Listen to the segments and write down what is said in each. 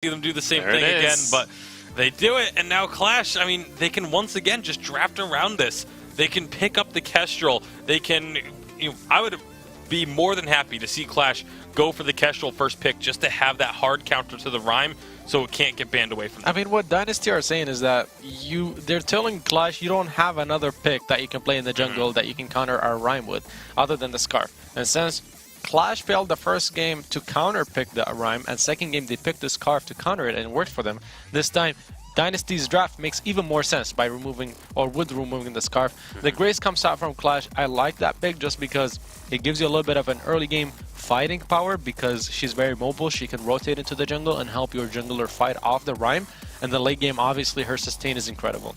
see them do the same thing again, but they do it, and now Qlash, I mean, they can once again just draft around this. They can pick up the Kestrel. They can, I would be more than happy to see Qlash go for the Kestrel first pick just to have that hard counter to the Rhyme so it can't get banned away from them. I mean, what Dynasty are saying is that they're telling Qlash you don't have another pick that you can play in the jungle that you can counter our Rhyme with, other than the Scarf. And since Qlash failed the first game to counter pick the Rhyme, and second game they picked the Scarf to counter it, and it worked for them, this time Dynasty's draft makes even more sense by removing, or with removing the Scarf. The Grace comes out from Qlash. I like that pick just because it gives you a little bit of an early game fighting power because she's very mobile. She can rotate into the jungle and help your jungler fight off the Rhyme. And the late game, obviously, her sustain is incredible.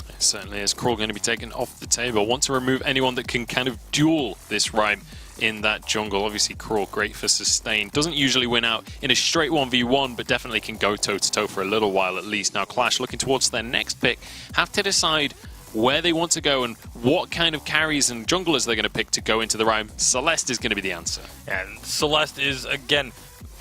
It certainly is. Crawl going to be taken off the table. Want to remove anyone that can kind of duel this Rhyme in that jungle. Obviously, Crawl, great for sustain. Doesn't usually win out in a straight 1v1, but definitely can go toe-to-toe for a little while at least. Now, Qlash, looking towards their next pick, have to decide where they want to go and what kind of carries and junglers they're going to pick to go into the Rhyme. Celeste is going to be the answer. And Celeste is, again,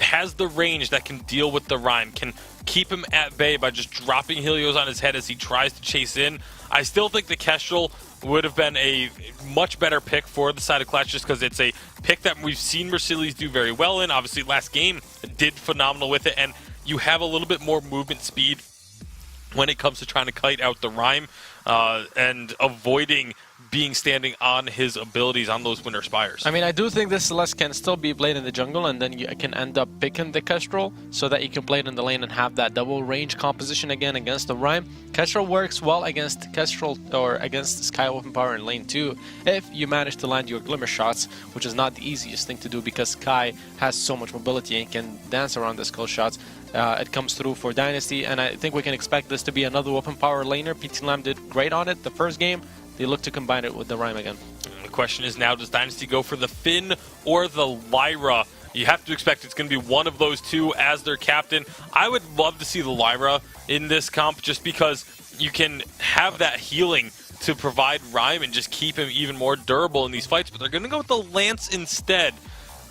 has the range that can deal with the Rhyme, can keep him at bay by just dropping Helios on his head as he tries to chase in. I still think the Kestrel would have been a much better pick for the side of Qlash just because it's a pick that we've seen Mercedes do very well in. Obviously, last game did phenomenal with it, and you have a little bit more movement speed when it comes to trying to kite out the Rhyme and avoiding being standing on his abilities on those Winter Spires. I mean, I do think this Celeste can still be played in the jungle, and then you can end up picking the Kestrel so that you can play it in the lane and have that double range composition again against the Rhyme. Kestrel works well against Kestrel or against Sky Open Power in lane 2 if you manage to land your Glimmer shots, which is not the easiest thing to do because Sky has so much mobility and can dance around the skull shots. It comes through for Dynasty, and I think we can expect this to be another open power laner. PT Lam did great on it the first game. They look to combine it with the Rhyme again. The question is now, does Dynasty go for the Finn or the Lyra? You have to expect it's going to be one of those two as their captain. I would love to see the Lyra in this comp just because you can have that healing to provide Rhyme and just keep him even more durable in these fights, but they're going to go with the Lance instead.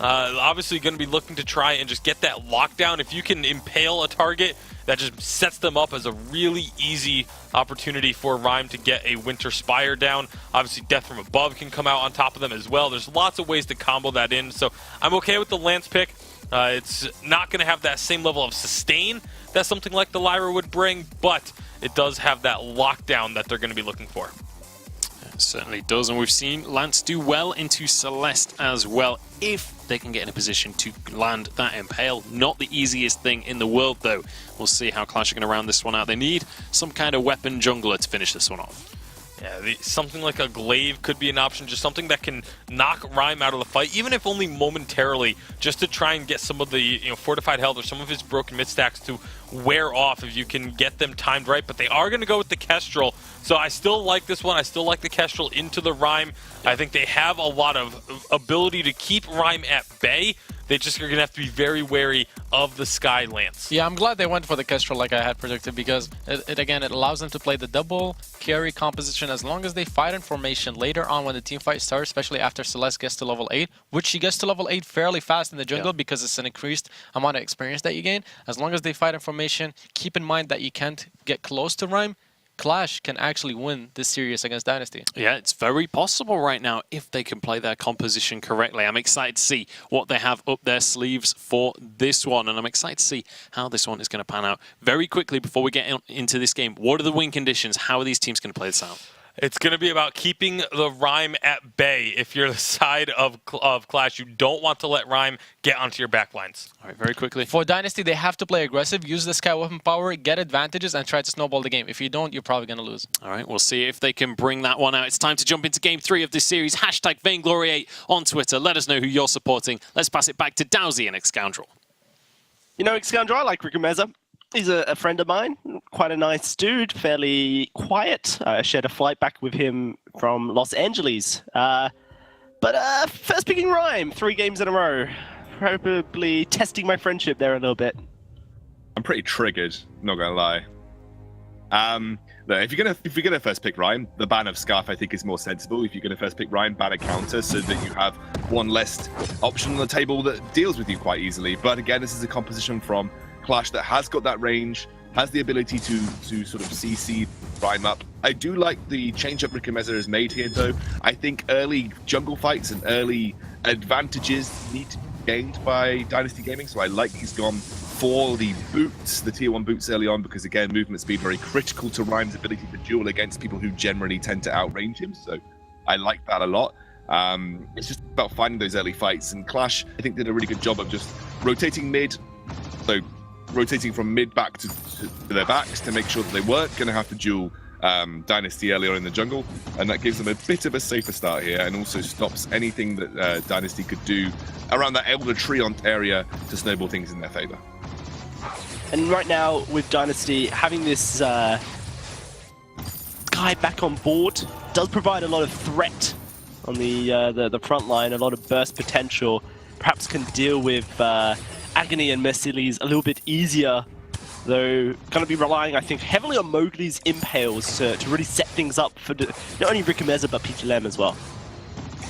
Obviously going to be looking to try and just get that lockdown. If you can impale a target, that just sets them up as a really easy opportunity for Rhyme to get a Winter Spire down. Obviously, Death from Above can come out on top of them as well. There's lots of ways to combo that in, so I'm okay with the Lance pick. It's not going to have that same level of sustain that something like the Lyra would bring, but it does have that lockdown that they're going to be looking for. It certainly does, and we've seen Lance do well into Celeste as well if they can get in a position to land that Impale. Not the easiest thing in the world, though. We'll see how Qlash are going to round this one out. They need some kind of weapon jungler to finish this one off. Yeah, something like a Glaive could be an option, just something that can knock Rhyme out of the fight, even if only momentarily, just to try and get some of the fortified health or some of his broken mid stacks to wear off if you can get them timed right. But they are going to go with the Kestrel, so I still like this one. I still like the Kestrel into the Rhyme. I think they have a lot of ability to keep Rhyme at bay. They just are going to have to be very wary of the Sky Lance. Yeah, I'm glad they went for the Kestrel like I had predicted because it allows them to play the double carry composition as long as they fight in formation later on when the team fight starts, especially after Celeste gets to level 8, which she gets to level 8 fairly fast in the jungle because it's an increased amount of experience that you gain. As long as they fight in formation, keep in mind that you can't get close to Rhyme. Qlash can actually win this series against Dynasty. Yeah, it's very possible right now if they can play their composition correctly. I'm excited to see what they have up their sleeves for this one, and I'm excited to see how this one is going to pan out. Very quickly, before we get into this game, what are the win conditions? How are these teams going to play this out? It's going to be about keeping the Rhyme at bay. If you're the side of Qlash, you don't want to let Rhyme get onto your backlines. All right, very quickly. For Dynasty, they have to play aggressive, use the Sky Weapon power, get advantages, and try to snowball the game. If you don't, you're probably going to lose. All right, we'll see if they can bring that one out. It's time to jump into Game 3 of this series. Hashtag Vainglory8 on Twitter. Let us know who you're supporting. Let's pass it back to Dowsy and Xscoundrel. You know, Xscoundrel, I like Rikumeza. He's a friend of mine, quite a nice dude, fairly quiet. I shared a flight back with him from Los Angeles. But first picking Rhyme, 3 games in a row. Probably testing my friendship there a little bit. I'm pretty triggered, not gonna lie. Look, if you're gonna first pick Rhyme, the ban of Scarf I think is more sensible. If you're gonna first pick Rhyme, ban a counter so that you have one less option on the table that deals with you quite easily. But again, this is a composition from Qlash that has got that range, has the ability to sort of CC Rhyme up. I do like the change-up Ricomeza has made here, though. I think early jungle fights and early advantages need to be gained by Dynasty Gaming, so I like he's gone for the boots, the tier 1 boots early on, because again, movement speed very critical to Rhyme's ability to duel against people who generally tend to outrange him, so I like that a lot. It's just about finding those early fights, and Qlash, I think, did a really good job of just rotating mid, so rotating from mid back to their backs to make sure that they weren't going to have to duel Dynasty early on in the jungle, and that gives them a bit of a safer start here, and also stops anything that Dynasty could do around that Elder Treant area to snowball things in their favor. And right now, with Dynasty, having this guy back on board does provide a lot of threat on the front line, a lot of burst potential. Perhaps can deal with Agony and Merciless a little bit easier, though going to be relying, I think, heavily on Mowgli's Impales to really set things up for not only Ricomeza but PT Lamb as well.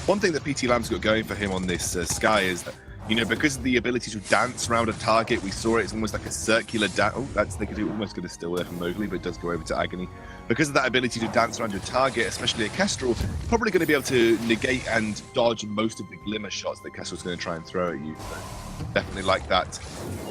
One thing that PT Lamb's got going for him on this Sky is that, you know, because of the ability to dance around a target, we saw it's almost like a circular dance. Oh, they could do almost get a still there from Mowgli, but it does go over to Agony. Because of that ability to dance around your target, especially a Kestrel, you're probably going to be able to negate and dodge most of the glimmer shots that Kestrel's going to try and throw at you. So definitely like that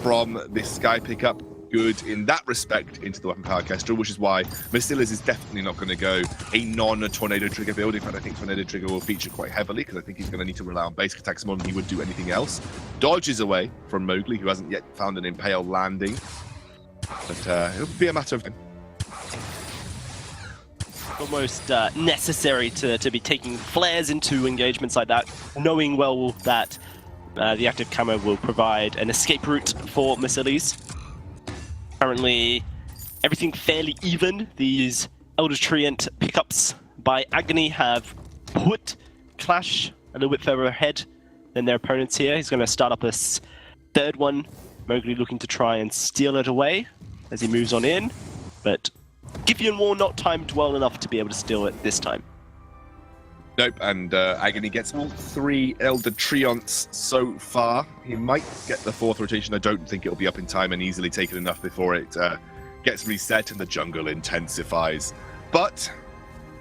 from this Sky pickup. Good in that respect into the weapon power Kestrel, which is why Merciless is definitely not going to go a non-Tornado Trigger build. In fact, I think Tornado Trigger will feature quite heavily, because I think he's going to need to rely on basic attacks more than he would do anything else. Dodges away from Mowgli, who hasn't yet found an Impale landing. But it'll be a matter of time. Almost necessary to be taking flares into engagements like that, knowing well that the active camo will provide an escape route for Merciless. Currently, everything fairly even. These Elder Treant pickups by Agony have put Qlash a little bit further ahead than their opponents here. He's going to start up this third one. Mowgli looking to try and steal it away as he moves on in, but Gideon War not timed well enough to be able to steal it this time. Nope, and Agony gets all 3 Elder Treants so far. He might get the 4th rotation. I don't think it'll be up in time and easily taken enough before it gets reset and the jungle intensifies. But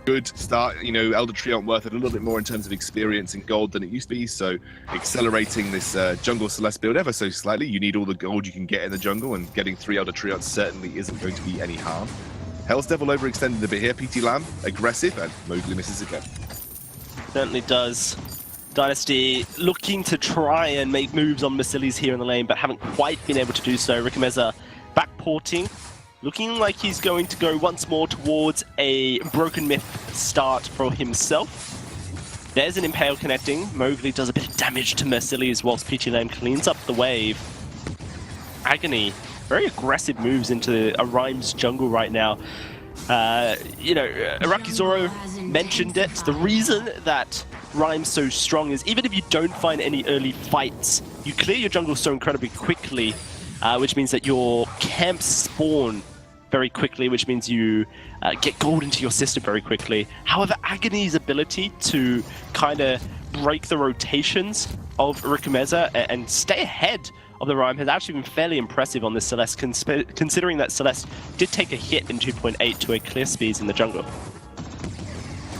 good start. You know, Elder Treant worth it a little bit more in terms of experience and gold than it used to be, so accelerating this jungle Celeste build ever so slightly. You need all the gold you can get in the jungle, and getting 3 Elder Treants certainly isn't going to be any harm. Hell's Devil overextended a bit here. PT Lamb, aggressive, and Mowgli misses again. Certainly does. Dynasty looking to try and make moves on Merciless here in the lane, but haven't quite been able to do so. Ricomeza backporting, looking like he's going to go once more towards a Broken Myth start for himself. There's an Impale connecting. Mowgli does a bit of damage to Merciless whilst PT Lamb cleans up the wave. Agony, very aggressive moves into a Rhyme's jungle right now. You know, Araki Zoro mentioned it. The reason that Rhyme's so strong is even if you don't find any early fights, you clear your jungle so incredibly quickly, which means that your camps spawn very quickly, which means you get gold into your system very quickly. However, Agony's ability to kind of break the rotations of Ricomeza and stay ahead of the Rhyme has actually been fairly impressive on this Celeste, considering that Celeste did take a hit in 2.8 to a clear speeds in the jungle.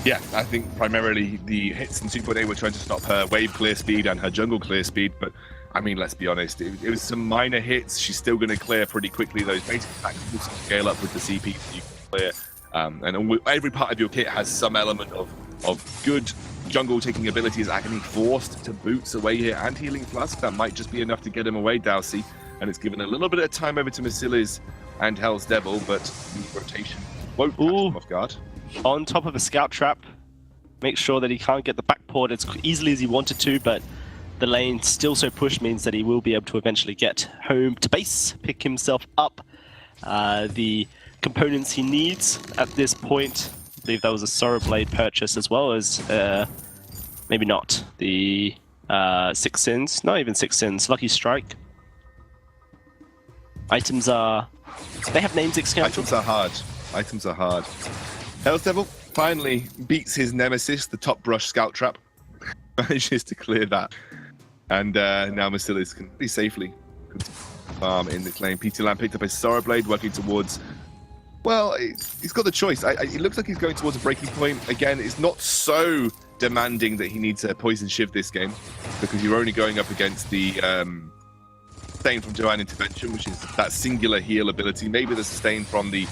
Yeah, I think primarily the hits in 2.8 were trying to stop her wave clear speed and her jungle clear speed, but I mean, let's be honest, it was some minor hits. She's still going to clear pretty quickly. Those basic attacks will scale up with the CP that you can clear. And every part of your kit has some element of good jungle taking abilities. Agony forced to boots away here and healing flask. That might just be enough to get him away, Dowsey. And it's given a little bit of time over to Merciless and Hell's Devil, but the rotation won't catch him off guard. On top of a scout trap, make sure that he can't get the backport as easily as he wanted to, but the lane still so pushed means that he will be able to eventually get home to base, pick himself up the components he needs at this point. I believe that was a Sorrow Blade purchase, as well as maybe not the 6 Sins, not even 6 Sins, Lucky Strike. Items are, they have names, Excalibur? Items are hard. Items are hard. Hell's Devil finally beats his nemesis, the top brush scout trap. Manages to clear that. And now Merciless can pretty safely farm in this lane. PT Lamb picked up his Sorrow Blade, working towards... Well, he's got the choice. It looks like he's going towards a breaking point. Again, it's not so demanding that he needs a Poison Shiv this game, because you're only going up against the sustain from Divine Intervention, which is that singular heal ability. Maybe the sustain from the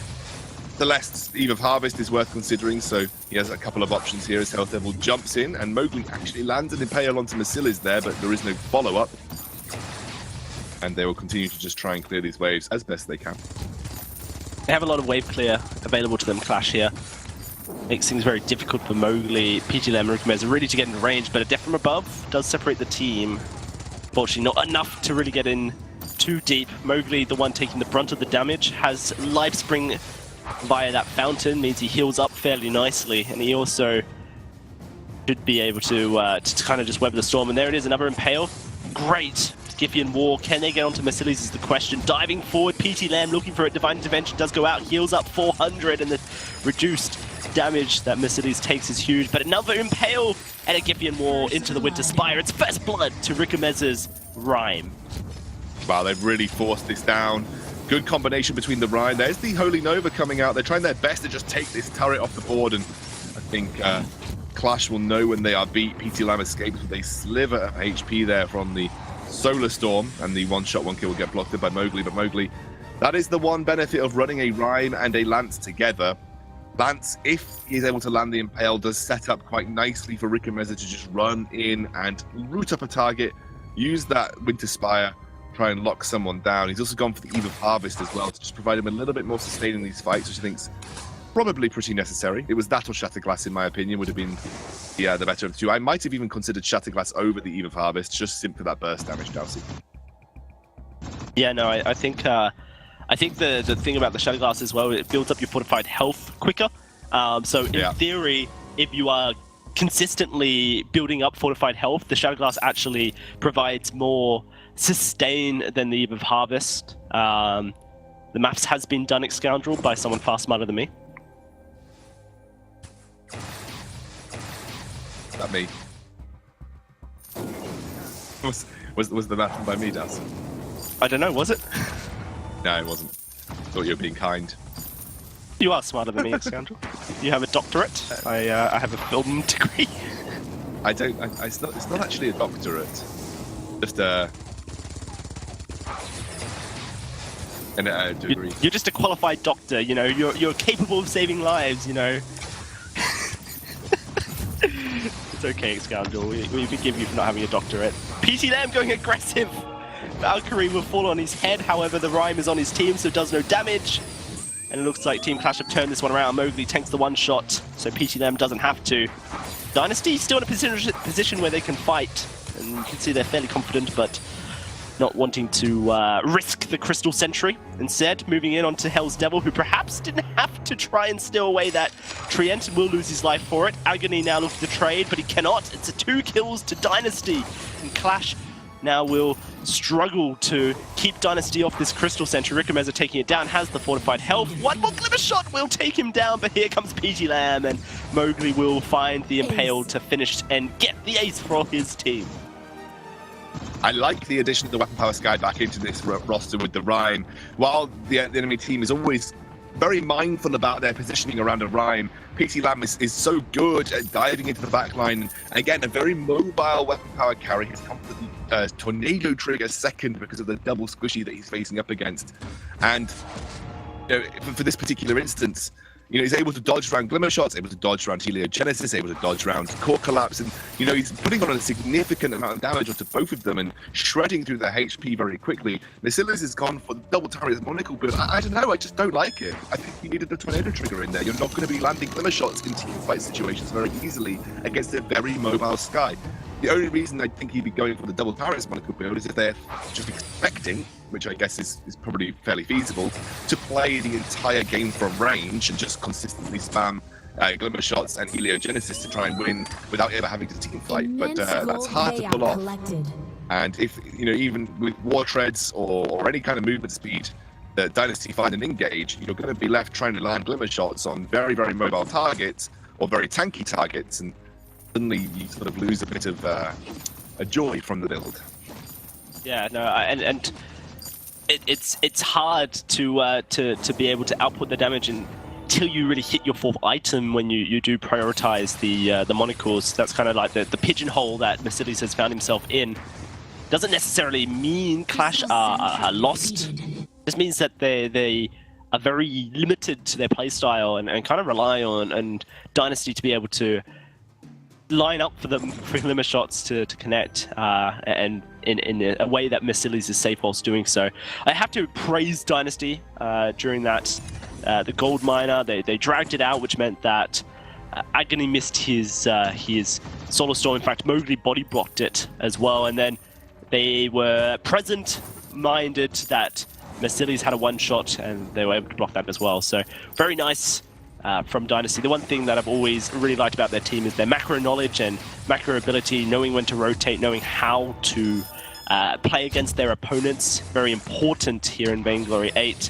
Celeste's Eve of Harvest is worth considering, so he has a couple of options here as Health Devil jumps in, and Mowgli actually lands an Impale onto Masillas there, but there is no follow-up. And they will continue to just try and clear these waves as best they can. They have a lot of wave clear available to them, Qlash here. Makes things very difficult for Mowgli. PT Lamb and Rikimez are ready to get into range, but a death from above does separate the team. Fortunately, not enough to really get in too deep. Mowgli, the one taking the brunt of the damage, has Life Spring via that fountain, means he heals up fairly nicely, and he also should be able to kind of just weather the storm. And there it is, another Impale. Great. Giphian War, can they get onto Masillas is the question. Diving forward, PT Lamb looking for it. Divine Intervention does go out, heals up 400, and the reduced damage that Masillas takes is huge. But another Impale and a Giphian War into the Winter Spire. It's first blood to Rikimez's Rhyme. Wow, they've really forced this down. Good combination between the Rhyme. There's the Holy Nova coming out. They're trying their best to just take this turret off the board, and I think Qlash will know when they are beat. PT Lamb escapes with a sliver of HP there from the Solar Storm, and the one-shot, one-kill will get blocked by Mowgli. But Mowgli, that is the one benefit of running a Rhyme and a Lance together. Lance, if he's able to land the Impale, does set up quite nicely for Rikimeza to just run in and root up a target, use that Winter Spire, try and lock someone down. He's also gone for the Eve of Harvest as well to just provide him a little bit more sustain in these fights, which I think's probably pretty necessary. It was that or Shatterglass, in my opinion, would have been the better of the two. I might have even considered Shatterglass over the Eve of Harvest, just simply that burst damage, Dowsy. Yeah, no, I think the thing about the Shatterglass as well, it builds up your fortified health quicker. So in theory, if you are consistently building up fortified health, the Shatterglass actually provides more sustain than the Eve of Harvest. The maths has been done at Scoundrel by someone far smarter than me. That me. Was the math by me, Daz? I don't know, was it? No, it wasn't. Thought you were being kind. You are smarter than me at Scoundrel. You have a doctorate. I have a film degree. I don't. It's not actually a doctorate. Just a degree. You're just a qualified doctor. You know, you're capable of saving lives. You know. It's okay, Scoundrel. We forgive you for not having a doctorate. PT Lamb going aggressive. Valkyrie will fall on his head. However, the Rhyme is on his team, so it does no damage. And it looks like Team Qlash have turned this one around. Mowgli tanks the one shot, so PT Lamb doesn't have to. Dynasty still in a position where they can fight. And you can see they're fairly confident, but not wanting to risk the Crystal Sentry. Instead, moving in onto Hell's Devil, who perhaps didn't have to try and steal away that Trient and will lose his life for it. Agony now looking to trade, but he cannot. It's a 2 kills to Dynasty. And Qlash now will struggle to keep Dynasty off this Crystal Sentry. Rikimeza taking it down, has the fortified health. One more Glimmer Shot will take him down, but here comes PT Lamb, and Mowgli will find the Impale to finish and get the ace for his team. I like the addition of the Weapon Power Sky back into this roster with the Rhyme. While the enemy team is always very mindful about their positioning around a Rhyme, PT Lamb is so good at diving into the backline. Again, a very mobile Weapon Power carry. He's come to the Tornado Trigger second because of the double squishy that he's facing up against. And you know, for this particular instance, you know, he's able to dodge around Glimmer Shots, able to dodge around Heliogenesis, able to dodge around Core Collapse, and, you know, he's putting on a significant amount of damage onto both of them and shredding through their HP very quickly. Masillas has gone for the double turret monocle build. I don't know, I just don't like it. I think you needed the Tornado Trigger in there. You're not going to be landing Glimmer Shots in teamfight situations very easily against a very mobile Sky. The only reason I think he'd be going for the double turret monocle build is if they're just expecting, which I guess is probably fairly feasible, to play the entire game from range and just consistently spam Glimmer Shots and Heliogenesis to try and win without ever having to team fight. But that's hard to pull off. And if, you know, even with War Treads or any kind of movement speed that Dynasty find and engage, you're going to be left trying to land Glimmer Shots on very, very mobile targets or very tanky targets, and suddenly you sort of lose a bit of a joy from the build. Yeah, no, and it's hard to be able to output the damage until you really hit your 4th item when you do prioritize the monocles. That's kind of like the pigeonhole that Mercedes has found himself in. Doesn't necessarily mean Qlash are lost. This means that they are very limited to their playstyle and kind of rely on Dynasty to be able to line up for them for limit shots to connect and in a way that Mercedes is safe whilst doing so. I have to praise Dynasty during that the gold miner. They dragged it out, which meant that Agony missed his Solar Storm. In fact, Mowgli body blocked it as well, and then they were present-minded that Mercedes had a one-shot, and they were able to block that as well. So very nice from Dynasty. The one thing that I've always really liked about their team is their macro knowledge and macro ability, knowing when to rotate, knowing how to play against their opponents. Very important here in Vainglory 8.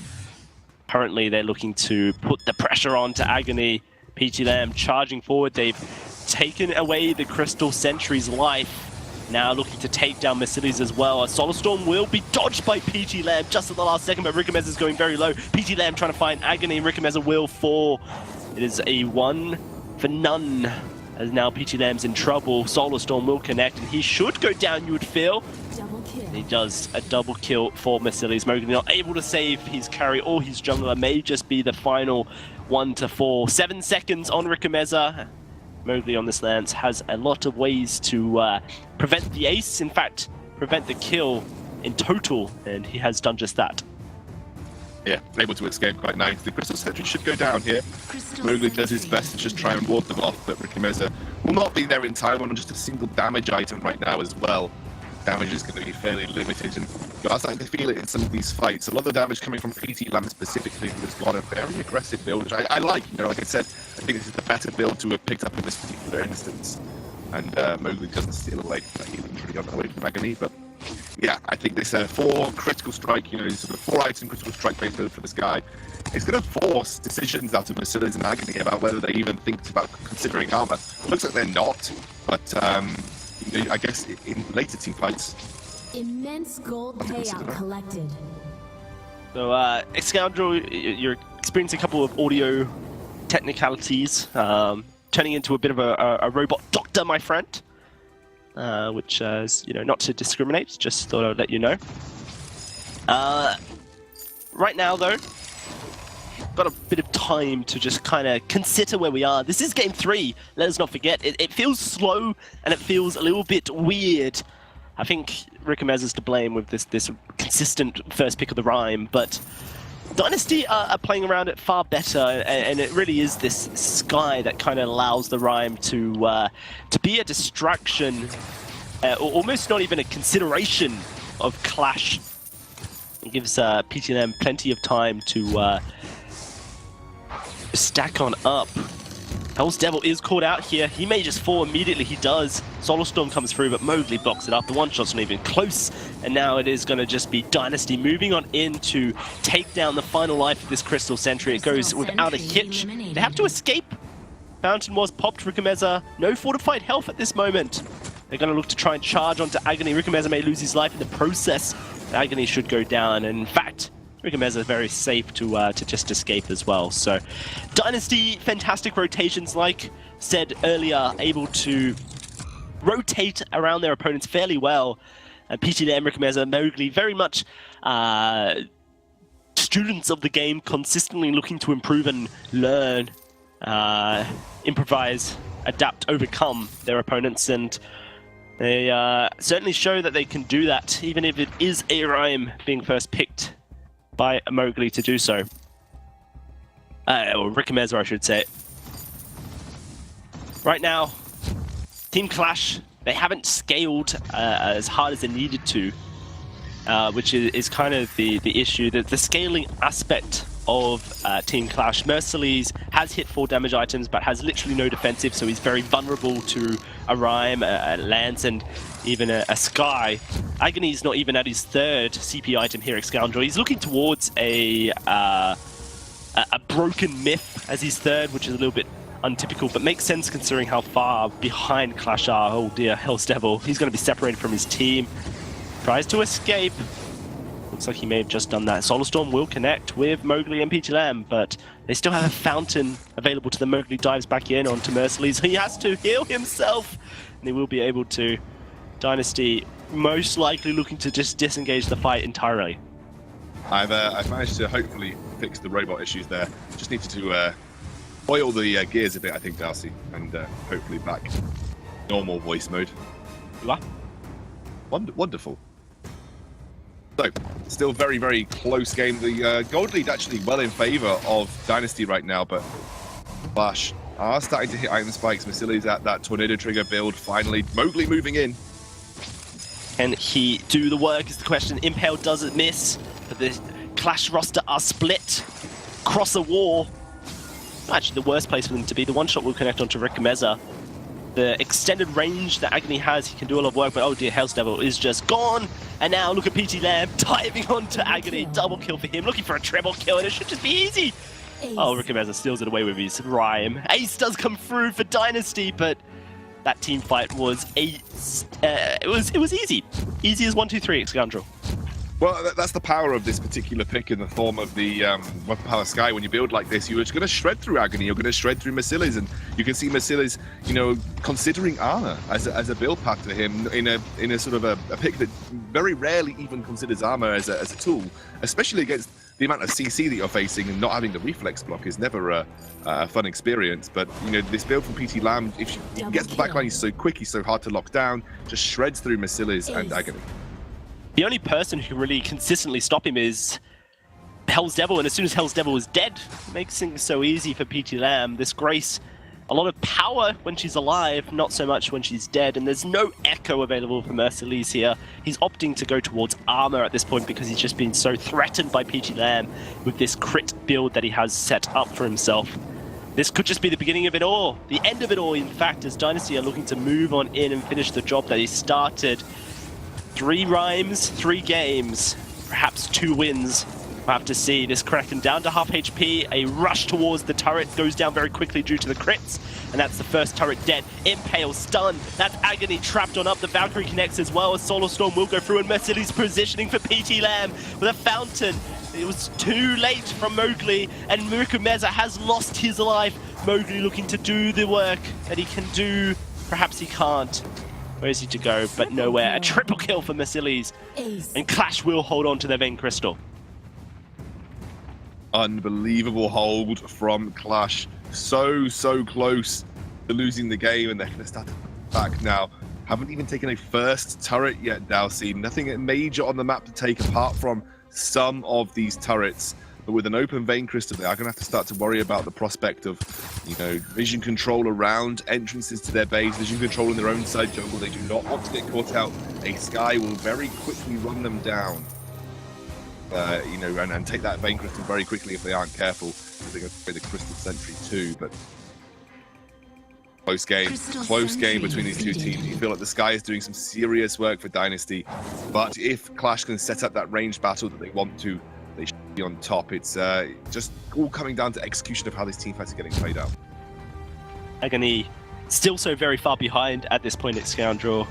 Currently, they're looking to put the pressure on to Agony. PT Lamb charging forward. They've taken away the Crystal Sentry's life. Now looking to take down Mercedes as well. A Solar Storm will be dodged by PT Lamb just at the last second, but Rickameza is going very low. PT Lamb trying to find Agony, and Rickameza will fall. It is a 1 for none, as now PT Lamb's in trouble. Solar Storm will connect, and he should go down, you would feel. He does a double kill for Mercedes. Mowgli not able to save his carry or his jungler. May just be the final 1 to 4. 7 seconds on Rickameza. Mowgli on this lance has a lot of ways to prevent the ace, in fact, prevent the kill in total, and he has done just that. Yeah, able to escape quite nicely. Crystal Sentry should go down here. Mowgli does his best to just try and ward them off, but Rickameza will not be there in time on just a single damage item right now as well. Damage is going to be fairly limited, and I'm starting to feel it in some of these fights. A lot of the damage coming from PT Lamb specifically, who's got a very aggressive build, which I like. You know, like I said, I think this is the better build to have picked up in this particular instance. And Mowgli doesn't steal away from that healing tree on the way from Agony, but yeah, I think this 4 critical strike, you know, sort of 4 item critical strike base build for this guy, it's going to force decisions out of Mercedes and Agony about whether they even think about considering armor. It looks like they're not, but you know, I guess in later team fights. Immense gold payout collected. So, Scoundrel, you're experiencing a couple of audio technicalities, turning into a bit of a robot doctor, my friend. Which is, you know, not to discriminate, just thought I'd let you know. Right now, though, got a bit of time to just kind of consider where we are. This is game 3, let us not forget. It feels slow, and it feels a little bit weird. I think Rickameza's to blame with this consistent first pick of the rhyme, but Dynasty are playing around it far better, and it really is this Sky that kind of allows the rhyme to be a distraction, or almost not even a consideration of Qlash. It gives PTNM plenty of time to stack on up. Hell's Devil is caught out here. He may just fall immediately. He does. Solar Storm comes through, but Mowgli blocks it up. The one-shot's not even close. And now it is going to just be Dynasty moving on in to take down the final life of this Crystal Sentry. It goes without a hitch. They have to escape. Fountain was popped. Rickameza, no fortified health at this moment. They're going to look to try and charge onto Agony. Rickameza may lose his life in the process. Agony should go down. And in fact, Rickameza is very safe to just escape as well. So, Dynasty, fantastic rotations, like said earlier, able to rotate around their opponents fairly well. And PTDM, Rickameza, Mowgli, very much students of the game, consistently looking to improve and learn, improvise, adapt, overcome their opponents, and they certainly show that they can do that, even if it is a rhyme being first picked by Mowgli to do so. Or Rickameza, I should say. Right now, Team Qlash, they haven't scaled as hard as they needed to, which is kind of the issue. The scaling aspect of Team Qlash. Mercedes has hit 4 damage items, but has literally no defensive, so he's very vulnerable to a Rhyme, a Lance, and even a Sky. Agony's not even at his 3rd CP item here at Scoundrel. He's looking towards a Broken Myth as his 3rd, which is a little bit untypical, but makes sense considering how far behind Qlash are. Oh dear, Hell's Devil. He's going to be separated from his team. Tries to escape. Looks like he may have just done that. Solar Storm will connect with Mowgli and PT Lamb, but they still have a fountain available to them. Mowgli dives back in onto Merciless. He has to heal himself, and he will be able to. Dynasty most likely looking to just disengage the fight entirely. I've managed to hopefully fix the robot issues there. Just needed to oil the gears a bit, I think, Darcy, and hopefully back normal voice mode. You are? Wonderful. So, still very, very close game. The gold lead actually well in favor of Dynasty right now, but Qlash are starting to hit item spikes. Merciless at that tornado trigger build finally. Mowgli moving in. Can he do the work is the question. Impale doesn't miss, but the Qlash roster are split across the wall. Actually, the worst place for them to be. The one shot will connect onto Rikomeza. The extended range that Agony has, he can do a lot of work, but oh dear, Hell's Devil is just gone. And now look at PT Lamb diving onto Agony. Double kill for him, looking for a triple kill, and it should just be easy. Oh, Rikomeza steals it away with his rhyme. Ace does come through for Dynasty, but that team fight was it was easy. Easy as 1, 2, 3, Scoundrel. Well, that's the power of this particular pick in the form of the Weapon Power Sky. When you build like this, you're just going to shred through Agony, you're going to shred through Merciless, and you can see Merciless, you know, considering armor as a build path to him in a sort of a pick that very rarely even considers armor as a tool, especially against the amount of CC that you're facing, and not having the reflex block is never a fun experience. But you know, this build from PT Lamb, if he gets to the backline, he's so quick, he's so hard to lock down, just shreds through Merciless and Agony. The only person who can really consistently stop him is Hell's Devil, and as soon as Hell's Devil is dead, it makes things so easy for PT Lamb. This Grace, a lot of power when she's alive, not so much when she's dead, and there's no echo available for Merciless here. He's opting to go towards armor at this point because he's just been so threatened by PT Lamb with this crit build that he has set up for himself. This could just be the beginning of it all, the end of it all, in fact, as Dynasty are looking to move on in and finish the job that he started. 3 rhymes, 3 games, perhaps 2 wins. We'll have to see. This Kraken down to half HP. A rush towards the turret goes down very quickly due to the crits. And that's the first turret dead. Impale stunned. That's Agony trapped on up. The Valkyrie connects as well as Solar Storm will go through, and Merciless positioning for PT Lamb with a fountain. It was too late from Mowgli, and Rikomeza has lost his life. Mowgli looking to do the work that he can do. Perhaps he can't. Where is he to go? But nowhere. A triple kill for Merciless. And Qlash will hold on to their Vein Crystal. Unbelievable hold from Qlash. So close to losing the game, and they're going to start back now. Haven't even taken a first turret yet, Dowsey. Nothing major on the map to take apart from some of these turrets. But with an open Vein Crystal, they are going to have to start to worry about the prospect of, you know, vision control around entrances to their base, vision control in their own side jungle. They do not want to get caught out. A Sky will very quickly run them down, you know, and take that Vein Crystal very quickly if they aren't careful. They're going to play the Crystal Sentry too, but close game between these two teams. You feel like the Sky is doing some serious work for Dynasty, but if Qlash can set up that ranged battle that they want to, they should be on top. It's just all coming down to execution of how this team fight is getting played out. Agony still so very far behind at this point at Scoundrel.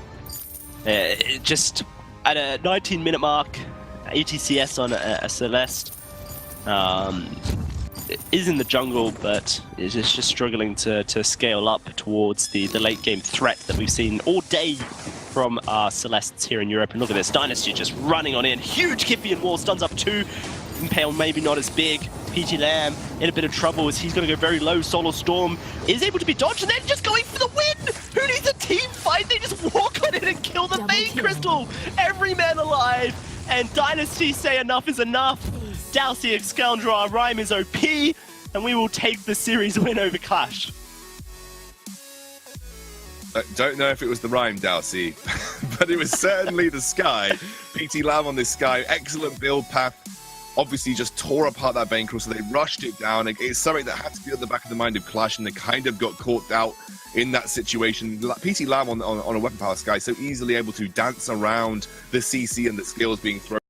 Just at a 19-minute mark, ATCS on a Celeste. Is in the jungle, but is just struggling to scale up towards the late game threat that we've seen all day from our Celestes here in Europe. And look at this, Dynasty just running on in. Huge Kiphian wall, stuns up 2. Impale maybe not as big. PT Lamb in a bit of trouble as he's going to go very low. Solar Storm is able to be dodged, and then just going for the win! Who needs a team fight? They just walk on it and kill the Vein Crystal! Every man alive! And Dynasty say enough is enough. Dowsey and Scoundrel, our rhyme is OP, and we will take the series win over Qlash. Don't know if it was the rhyme, Dowsey, but it was certainly the Sky. PT Lamb on this Sky, excellent build path. Obviously just tore apart that Vein Crystal, so they rushed it down. It's something that had to be at the back of the mind of Qlash, and they kind of got caught out in that situation. PT Lamb on a Weapon Power Sky, so easily able to dance around the CC and the skills being thrown